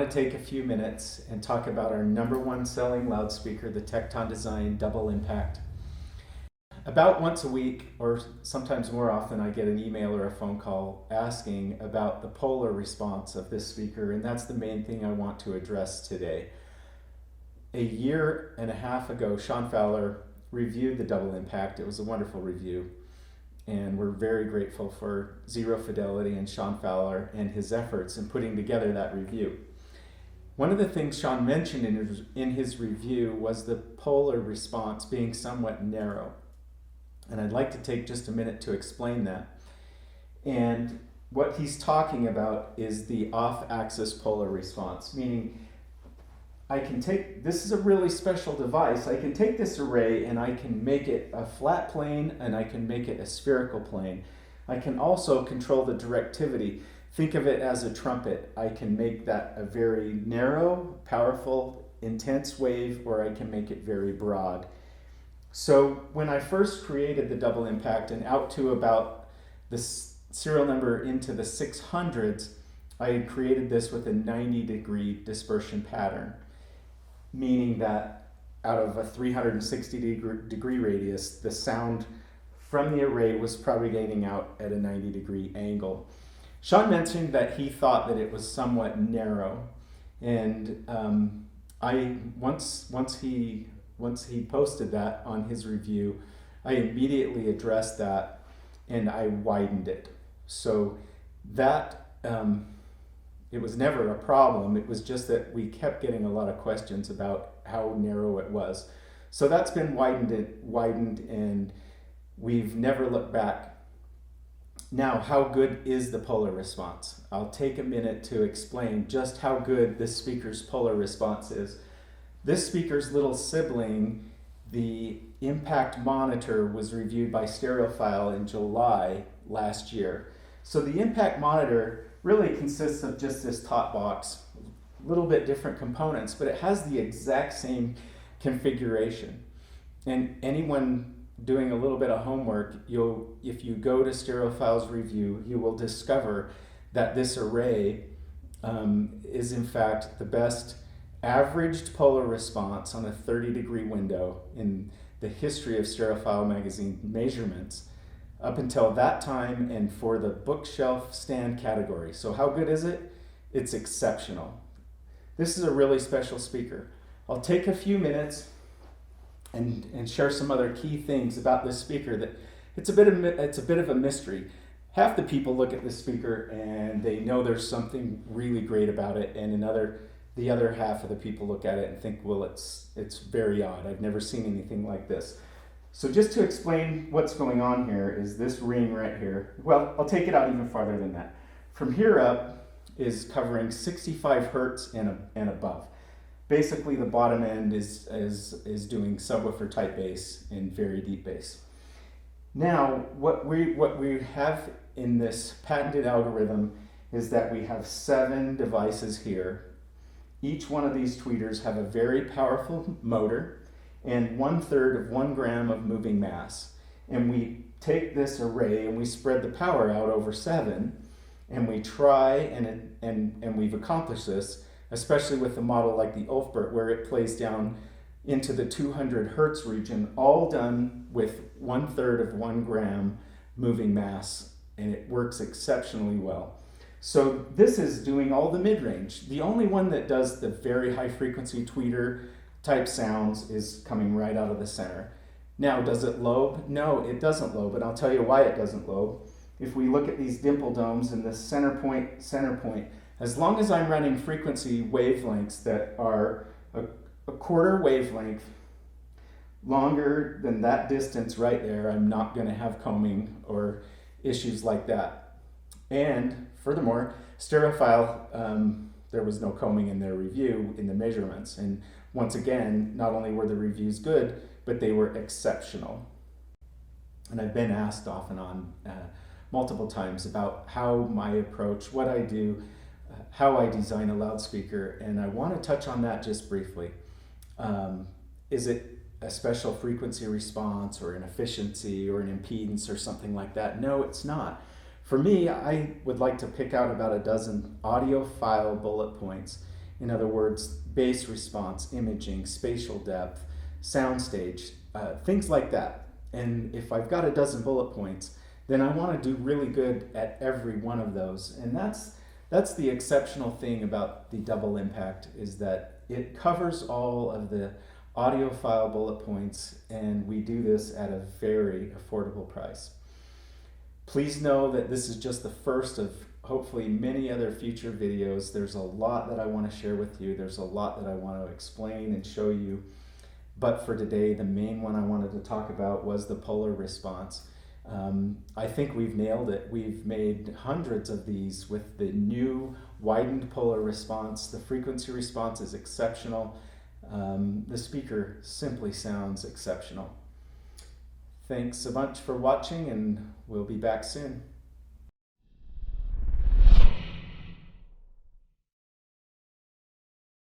want to take a few minutes and talk about our #1 selling loudspeaker, the Tekton Design Double Impact. About once a week, or sometimes more often, I get an email or a phone call asking about the polar response of this speaker, and that's the main thing I want to address today. A year and a half ago, Sean Fowler reviewed the Double Impact. It was a wonderful review, and we're very grateful for Zero Fidelity and Sean Fowler and his efforts in putting together that review. One of the things Sean mentioned in his review was the polar response being somewhat narrow. And I'd like to take just a minute to explain that. And what he's talking about is the off-axis polar response, meaning this is a really special device. I can take this array and I can make it a flat plane and I can make it a spherical plane. I can also control the directivity. Think of it as a trumpet. I can make that a very narrow, powerful, intense wave, or I can make it very broad. So when I first created the Double Impact and out to about the serial number into the 600s, I had created this with a 90-degree dispersion pattern, meaning that out of a 360-degree radius, the sound from the array was propagating out at a 90-degree angle. Sean mentioned that he thought that it was somewhat narrow, and once he posted that on his review, I immediately addressed that and I widened it. So that it was never a problem. It was just that we kept getting a lot of questions about how narrow it was. So that's been widened, and we've never looked back. Now, how good is the polar response? I'll take a minute to explain just how good this speaker's polar response is. This speaker's little sibling, the Impact Monitor, was reviewed by Stereophile in July last year. So the Impact Monitor really consists of just this top box, a little bit different components, but it has the exact same configuration. And anyone doing a little bit of homework, if you go to Stereophile's review, you will discover that this array is in fact the best averaged polar response on a 30-degree window in the history of Stereophile magazine measurements up until that time, and for the bookshelf stand category. So how good is it? It's exceptional. This is a really special speaker. I'll take a few minutes and share some other key things about this speaker that it's a bit of a mystery. Half the people look at this speaker and they know there's something really great about it, and the other half of the people look at it and think, well, it's very odd. I've never seen anything like this. So just to explain what's going on here is this ring right here. Well, I'll take it out even farther than that. From here up is covering 65 hertz and above. Basically, the bottom end is doing subwoofer type bass and very deep bass. Now, what we have in this patented algorithm is that we have 7 devices here. Each one of these tweeters have a very powerful motor and 1/3 of 1 gram of moving mass. And we take this array and we spread the power out over 7, and we try and we've accomplished this, especially with a model like the Ulfbert, where it plays down into the 200 hertz region, all done with 1/3 of 1 gram moving mass, and it works exceptionally well. So this is doing all the mid-range. The only one that does the very high frequency tweeter type sounds is coming right out of the center. Now, does it lobe? No, it doesn't lobe, and I'll tell you why it doesn't lobe. If we look at these dimple domes in the center point, as long as I'm running frequency wavelengths that are a quarter wavelength longer than that distance right there, I'm not going to have combing or issues like that. And furthermore, Stereophile, there was no combing in their review in the measurements. And once again, not only were the reviews good, but they were exceptional. And I've been asked off and on multiple times about how my approach, what I do, how I design a loudspeaker, and I want to touch on that just briefly. Is it a special frequency response or an efficiency or an impedance or something like that? No, it's not. For me, I would like to pick out about a dozen audiophile bullet points In other words, bass response, imaging, spatial depth, soundstage, things like that. And if I've got a dozen bullet points, then I want to do really good at every one of those. And that's the exceptional thing about the double impact, is that it covers all of the audiophile bullet points, and we do this at a very affordable price. Please know that this is just the first of hopefully many other future videos. There's a lot that I want to share with you. There's a lot that I want to explain and show you. But for today, the main one I wanted to talk about was the polar response. I think we've nailed it. We've made hundreds of these with the new widened polar response. The frequency response is exceptional. The speaker simply sounds exceptional. Thanks so much for watching, and we'll be back soon.